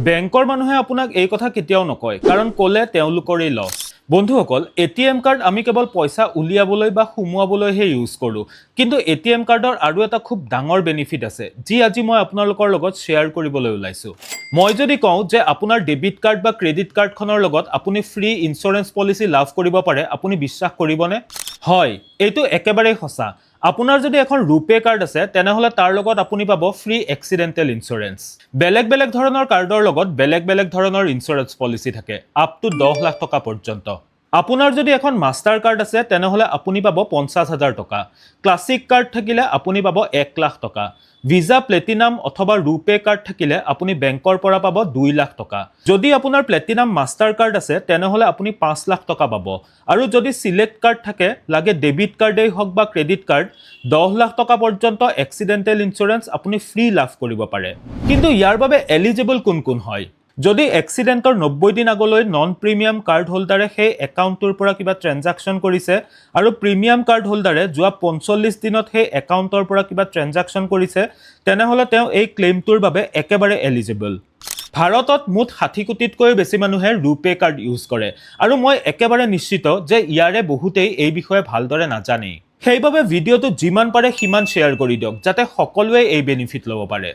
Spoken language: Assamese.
বেংকৰ মানুহে আপোনাক এই কথা কেতিয়াও নকয় কাৰণ ক'লে তেওঁলোকৰেই লছ। বন্ধুসকল, এটিএম কাৰ্ড আমি কেৱল পইচা উলিয়াবলৈ বা সুমুৱাবলৈহে ইউজ কৰোঁ, কিন্তু এটিএম কাৰ্ডৰ আৰু এটা খুব ডাঙৰ বেনিফিট আছে যি আজি মই আপোনালোকৰ লগত শ্বেয়াৰ কৰিবলৈ ওলাইছোঁ। মই যদি কওঁ যে আপোনাৰ ডেবিট কাৰ্ড বা ক্ৰেডিট কাৰ্ডখনৰ লগত আপুনি ফ্ৰী ইঞ্চুৰেঞ্চ পলিচি লাভ কৰিব পাৰে, আপুনি বিশ্বাস কৰিবনে? হয়, এইটো একেবাৰেই সঁচা। আপোনাৰ যদি এখন ৰুপে কাৰ্ড আছে তেনেহলে তাৰ লগত আপুনি পাব ফ্ৰী এক্সিডেণ্টেল ইঞ্চুৰেঞ্চ। বেলেগ বেলেগ ধৰণৰ কাৰ্ডৰ লগত বেলেগ বেলেগ ধৰণৰ ইঞ্চুৰেঞ্চ পলিচি থাকে, আপ টু 10 লাখ টকা পৰ্যন্ত। আপোনাৰ যদি এখন মাষ্টাৰ কাৰ্ড আছে তেনেহলে আপুনি পাব 50,000 টকা। ক্লাছিক কাৰ্ড থাকিলে আপুনি পাব 1 লাখ টকা। ভিজা, প্লেটিনাম অথবা ৰুপে কাৰ্ড থাকিলে আপুনি বেংকৰ পৰা পাব 2 লাখ টকা। যদি আপোনাৰ প্লেটিনাম মাষ্টাৰ কাৰ্ড আছে তেনেহলে আপুনি 5 লাখ টকা পাব। আৰু যদি সিলেক্ট কাৰ্ড থাকে, লাগে ডেবিট কাৰ্ডেই হওক বা ক্ৰেডিট কাৰ্ড, 10 লাখ টকা পৰ্যন্ত এক্সিডেণ্টেল ইঞ্চুৰেঞ্চ আপুনি ফ্ৰী লাভ কৰিব পাৰে। কিন্তু ইয়াৰ বাবে এলিজিবল কোন কোন হয়? যদি এক্সিডেণ্টৰ 90 দিন আগলৈ নন প্ৰিমিয়াম কাৰ্ড হোল্ডাৰে সেই একাউণ্টটোৰ পৰা কিবা ট্ৰেঞ্জেকশ্যন কৰিছে আৰু প্ৰিমিয়াম কাৰ্ড হোল্ডাৰে যোৱা 45 দিনত সেই একাউণ্টৰ পৰা কিবা ট্ৰেঞ্জেকশ্যন কৰিছে, তেনেহলে তেওঁ এই ক্লেইমটোৰ বাবে একেবাৰে এলিজিবল। ভাৰতত মুঠ 60 কোটিতকৈও বেছি মানুহে ৰুপে কাৰ্ড ইউজ কৰে আৰু মই একেবাৰে নিশ্চিত যে ইয়াৰে বহুতেই এই বিষয়ে ভালদৰে নাজানেই। সেইবাবে ভিডিঅ'টো যিমান পাৰে সিমান শ্বেয়াৰ কৰি দিয়ক যাতে সকলোৱে এই বেনিফিট ল'ব পাৰে।